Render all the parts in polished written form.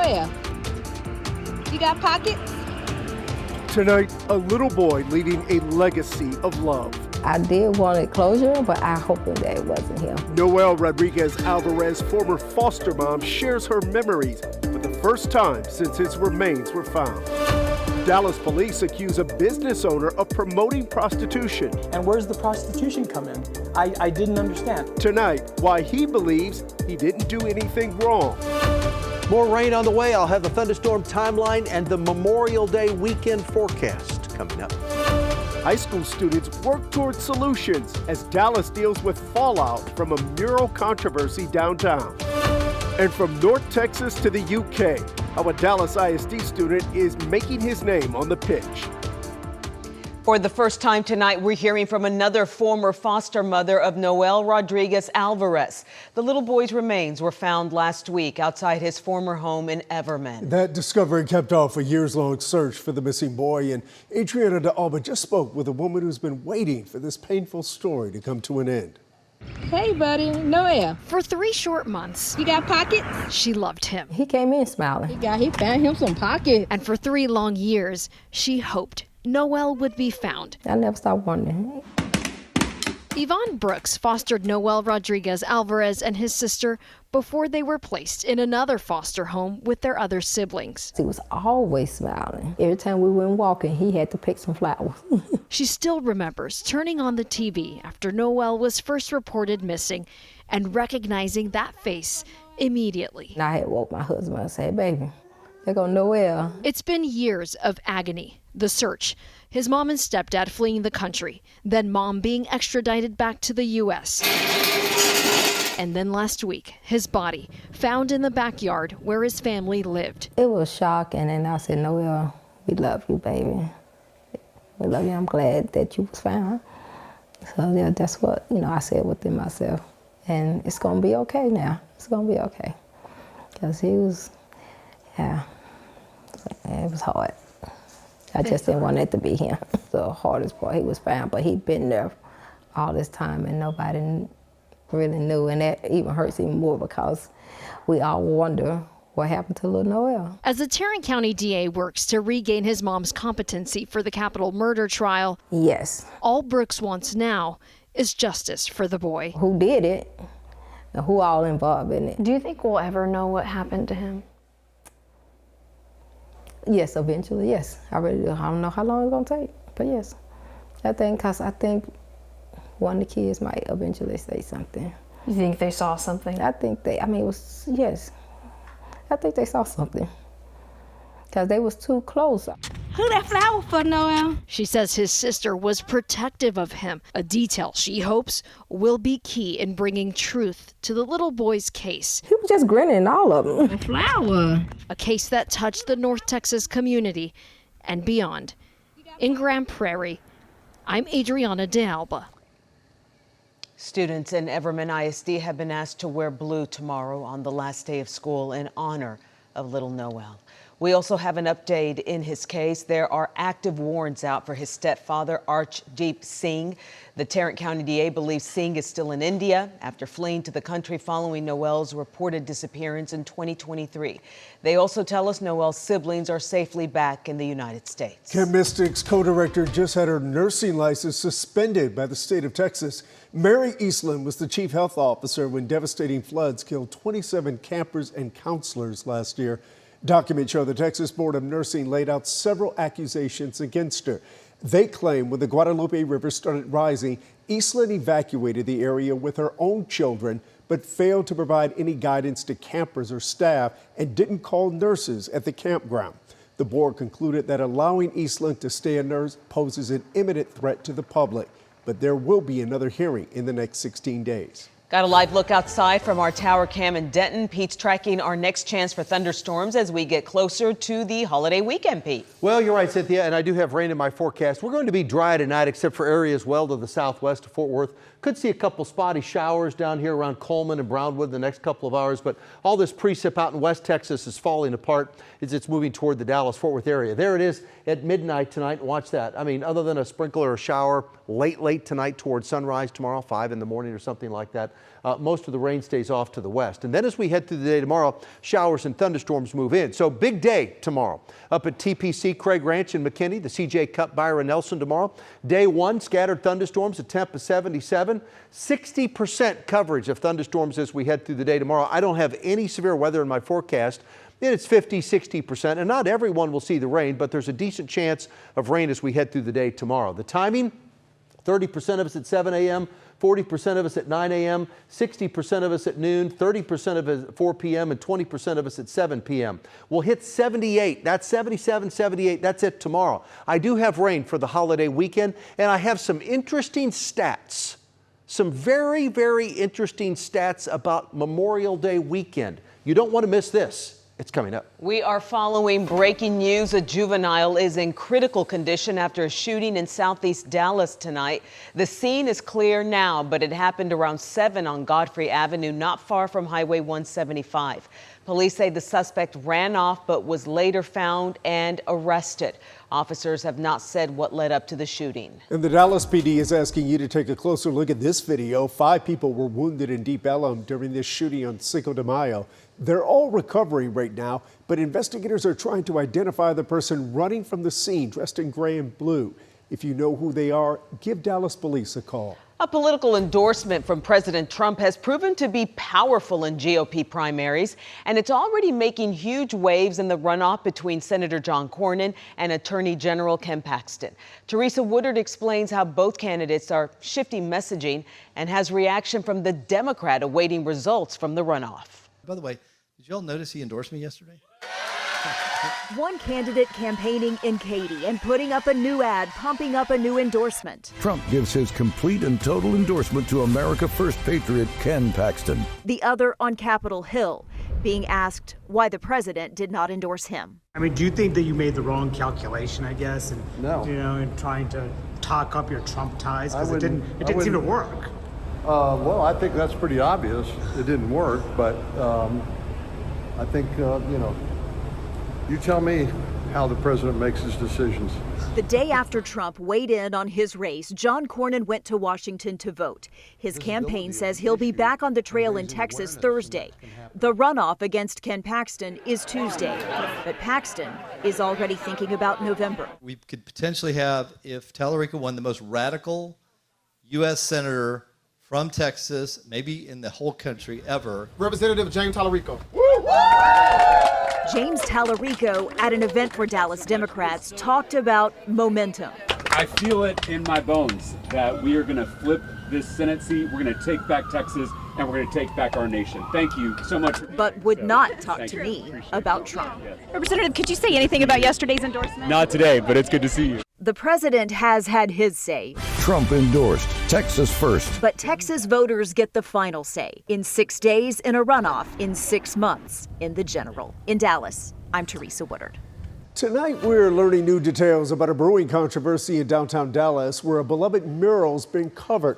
Noel, you got pockets? Tonight, a little boy leading a legacy of love. I did want closure, but I hope that it wasn't him. Noel Rodriguez-Alvarez, former foster mom, shares her memories for the first time since his remains were found. Dallas police accuse a business owner of promoting prostitution. And where's the prostitution come in? I didn't understand. Tonight, why he believes he didn't do anything wrong. More rain on the way. I'll have the thunderstorm timeline and the Memorial Day weekend forecast coming up. High school students work towards solutions as Dallas deals with fallout from a mural controversy downtown. And from North Texas to the UK, how a Dallas ISD student is making his name on the pitch. For the first time tonight, we're hearing from another former foster mother of Noel Rodriguez-Alvarez. The little boy's remains were found last week outside his former home in Everman. That discovery kept off a years-long search for the missing boy, and Adriana de Alba just spoke with a woman who's been waiting for this painful story to come to an end. Hey, buddy, Noel, For 3 short months, you got pockets? she loved him. He came in smiling. He found him some pockets. And for 3 long years, she hoped Noel would be found. I never stopped wondering. Yvonne Brooks fostered Noel Rodriguez-Alvarez and his sister before they were placed in another foster home with their other siblings. He was always smiling. Every time we went walking, he had to pick some flowers. She still remembers turning on the TV after Noel was first reported missing and recognizing that face immediately. And I had woke my husband and said, baby, there go Noel. It's been years of agony, the search, his mom and stepdad fleeing the country, then mom being extradited back to the U.S. And then last week, his body found in the backyard where his family lived. It was shocking, and I said, Noel, we love you, baby. We love you. I'm glad that you was found. So yeah, that's what, I said within myself. And it's going to be okay now. It's going to be okay. Because he was, it was hard. I just didn't want it to be him. The hardest part, he was found, but he'd been there all this time and nobody really knew. And that even hurts even more because we all wonder what happened to little Noel. As the Tarrant County DA works to regain his mom's competency for the capital murder trial, yes, all Brooks wants now is justice for the boy. Who did it and who all involved in it. Do you think we'll ever know what happened to him? Yes, eventually, yes. I really do. I don't know how long it's gonna take, but yes. I think one of the kids might eventually say something. You think they saw something? I think yes. I think they saw something. Because they was too close. Who that flower for, Noel? She says his sister was protective of him, a detail she hopes will be key in bringing truth to the little boy's case. He was just grinning, all of them. A flower. A case that touched the North Texas community and beyond. In Grand Prairie, I'm Adriana de Alba. Students in Everman ISD have been asked to wear blue tomorrow on the last day of school in honor of little Noel. We also have an update in his case. There are active warrants out for his stepfather, Archdeep Singh. The Tarrant County DA believes Singh is still in India after fleeing to the country following Noel's reported disappearance in 2023. They also tell us Noel's siblings are safely back in the United States. Camp Mystic's co-director just had her nursing license suspended by the state of Texas. Mary Eastland was the chief health officer when devastating floods killed 27 campers and counselors last year. Documents show the Texas Board of Nursing laid out several accusations against her. They claim when the Guadalupe River started rising, Eastland evacuated the area with her own children, but failed to provide any guidance to campers or staff and didn't call nurses at the campground. The board concluded that allowing Eastland to stay a nurse poses an imminent threat to the public, but there will be another hearing in the next 16 days. Got a live look outside from our tower cam in Denton. Pete's tracking our next chance for thunderstorms as we get closer to the holiday weekend, Pete. Well, you're right, Cynthia, and I do have rain in my forecast. We're going to be dry tonight, except for areas well to the southwest of Fort Worth. Could see a couple spotty showers down here around Coleman and Brownwood in the next couple of hours, but all this precip out in West Texas is falling apart as it's moving toward the Dallas-Fort Worth area. There it is at midnight tonight. Watch that. I mean, other than a sprinkle or a shower late tonight towards sunrise tomorrow, 5 in the morning or something like that, Most of the rain stays off to the west. And then as we head through the day tomorrow, showers and thunderstorms move in. So big day tomorrow. Up at TPC Craig Ranch in McKinney, the CJ Cup Byron Nelson tomorrow. Day one, scattered thunderstorms, a temp of 77. 60% coverage of thunderstorms as we head through the day tomorrow. I don't have any severe weather in my forecast. It's 50, 60%, and not everyone will see the rain, but there's a decent chance of rain as we head through the day tomorrow. The timing, 30% of us at 7 a.m., 40% of us at 9 a.m., 60% of us at noon, 30% of us at 4 p.m., and 20% of us at 7 p.m. We'll hit 78. That's 77, 78. That's it tomorrow. I do have rain for the holiday weekend, and I have some interesting stats. Some very, very interesting stats about Memorial Day weekend. You don't want to miss this. It's coming up. We are following breaking news. A juvenile is in critical condition after a shooting in southeast Dallas tonight. The scene is clear now, but it happened around 7 on Godfrey Avenue, not far from Highway 175. Police say the suspect ran off but was later found and arrested. Officers have not said what led up to the shooting. And the Dallas PD is asking you to take a closer look at this video. 5 people were wounded in Deep Ellum during this shooting on Cinco de Mayo. They're all recovering right now, but investigators are trying to identify the person running from the scene dressed in gray and blue. If you know who they are, give Dallas police a call. A political endorsement from President Trump has proven to be powerful in GOP primaries, and it's already making huge waves in the runoff between Senator John Cornyn and Attorney General Ken Paxton. Teresa Woodard explains how both candidates are shifting messaging and has reaction from the Democrat awaiting results from the runoff. By the way, did y'all notice he endorsed me yesterday? One candidate campaigning in Katy and putting up a new ad, pumping up a new endorsement. Trump gives his complete and total endorsement to America First patriot Ken Paxton. The other on Capitol Hill, being asked why the president did not endorse him. I mean, do you think that you made the wrong calculation, I guess, and in trying to talk up your Trump ties? Because it didn't seem to work. Well, I think that's pretty obvious. It didn't work, but I think, you tell me how the president makes his decisions. The day after Trump weighed in on his race, John Cornyn went to Washington to vote. His campaign says he'll be back on the trail in Texas Thursday. The runoff against Ken Paxton is Tuesday, but Paxton is already thinking about November. We could potentially have, if Tallarico won, the most radical U.S. senator from Texas, maybe in the whole country ever. Representative James Tallarico. James Tallarico at an event where Dallas Democrats talked about momentum. I feel it in my bones that we are going to flip this Senate seat. We're going to take back Texas and we're going to take back our nation. Thank you so much. But would not talk to me about Trump. Representative, could you say anything about yesterday's endorsement? Not today, but it's good to see you. The president has had his say. Trump endorsed Texas First. But Texas voters get the final say in 6 days in a runoff, in 6 months in the general. In Dallas, I'm Teresa Woodard. Tonight, we're learning new details about a brewing controversy in downtown Dallas where a beloved mural's been covered.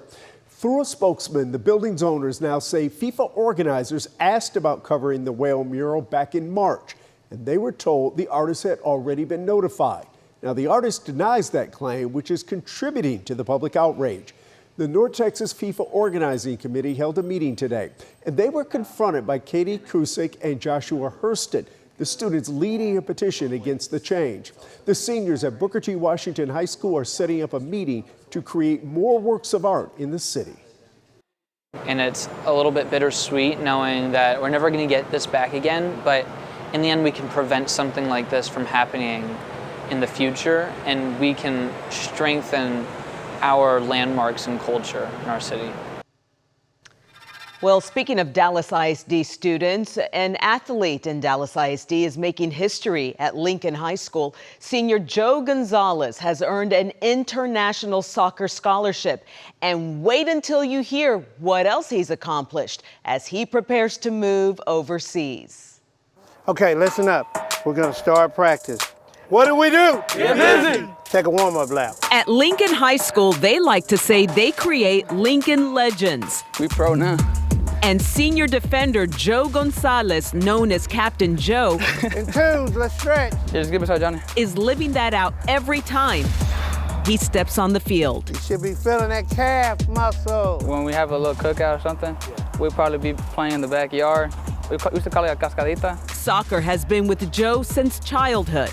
Through a spokesman, the building's owners now say FIFA organizers asked about covering the whale mural back in March, and they were told the artist had already been notified. Now, the artist denies that claim, which is contributing to the public outrage. The North Texas FIFA Organizing Committee held a meeting today, and they were confronted by Katie Kusick and Joshua Hurston, the students leading a petition against the change. The seniors at Booker T. Washington High School are setting up a meeting to create more works of art in the city. And it's a little bit bittersweet knowing that we're never going to get this back again, but in the end we can prevent something like this from happening in the future, and we can strengthen our landmarks and culture in our city. Well, speaking of Dallas ISD students, an athlete in Dallas ISD is making history at Lincoln High School. Senior Joe Gonzalez has earned an international soccer scholarship. And wait until you hear what else he's accomplished as he prepares to move overseas. Okay, listen up. We're going to start practice. What do? Get busy. Take a warm-up lap. At Lincoln High School, they like to say they create Lincoln legends. We pro now. And senior defender Joe Gonzalez, known as Captain Joe, In twos, let's stretch. Just give us our Johnny. is living that out every time. he steps on the field. You should be feeling that calf muscle. When we have a little cookout or something, we'll probably be playing in the backyard. We used to call it a cascadita. Soccer has been with Joe since childhood.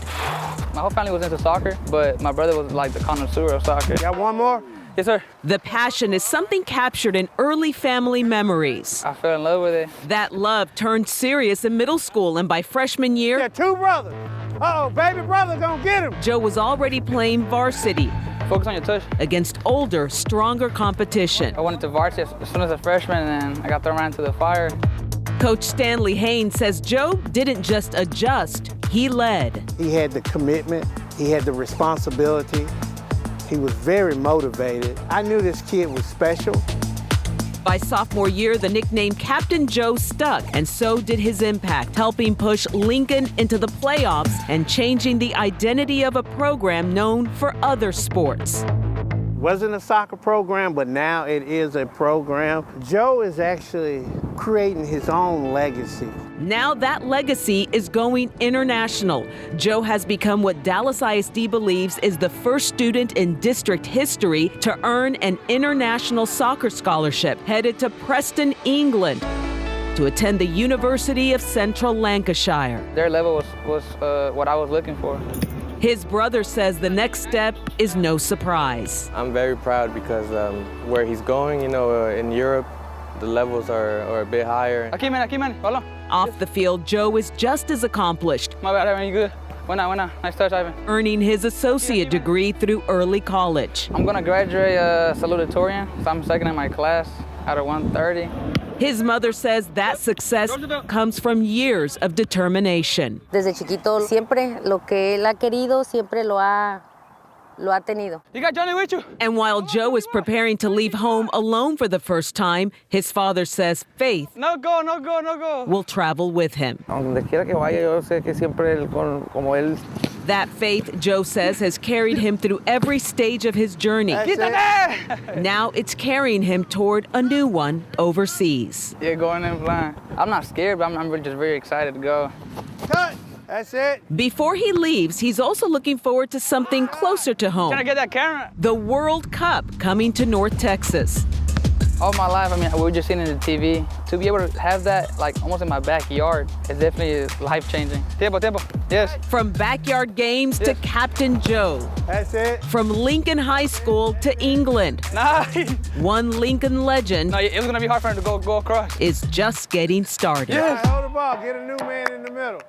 My whole family was into soccer, but my brother was like the connoisseur of soccer. Got one more? Yes, sir. The passion is something captured in early family memories. I fell in love with it. That love turned serious in middle school, and by freshman year, Yeah, two brothers. Uh-oh, baby brother gonna get him. Joe was already playing varsity Focus on your touch. against older, stronger competition. I went into varsity as soon as a freshman, and I got thrown right into the fire. Coach Stanley Haynes says Joe didn't just adjust, he led. He had the commitment, he had the responsibility. He was very motivated. I knew this kid was special. By sophomore year, the nickname Captain Joe stuck, and so did his impact, helping push Lincoln into the playoffs and changing the identity of a program known for other sports. Wasn't a soccer program, but now it is a program. Joe is actually creating his own legacy. Now that legacy is going international. Joe has become what Dallas ISD believes is the first student in district history to earn an international soccer scholarship, headed to Preston, England, to attend the University of Central Lancashire. Their level was what I was looking for. His brother says the next step is no surprise. I'm very proud because where he's going, you know, in Europe, the levels are a bit higher. Aquí, man, follow. Off the field, Joe is just as accomplished. My bad, Ivan, you good? Buena. Nice touch, Ivan. Earning his associate degree through early college. I'm gonna graduate salutatorian, so I'm second in my class out of 130. His mother says that success comes from years of determination. Desde chiquito, siempre lo que él ha querido, siempre lo ha tenido. You got Johnny with you? And while Joe is preparing to leave home alone for the first time, his father says Faith No go. will travel with him. Donde quiera que vaya, yo sé que siempre él, como él. That faith, Joe says, has carried him through every stage of his journey. Now it's carrying him toward a new one overseas. Yeah, going and flying. I'm not scared, but I'm just very excited to go. Cut. That's it. Before he leaves, he's also looking forward to something closer to home. Trying to get that camera. The World Cup coming to North Texas. All my life, I mean, we were just seeing it on the TV. To be able to have that, like, almost in my backyard, it definitely is life-changing. Tiempo. Yes. From backyard games to Captain Joe. That's it. From Lincoln High School to England. Nice. One Lincoln legend. No, it was going to be hard for him to go across. Is just getting started. Yes. Hold the ball. Get a new man in the middle.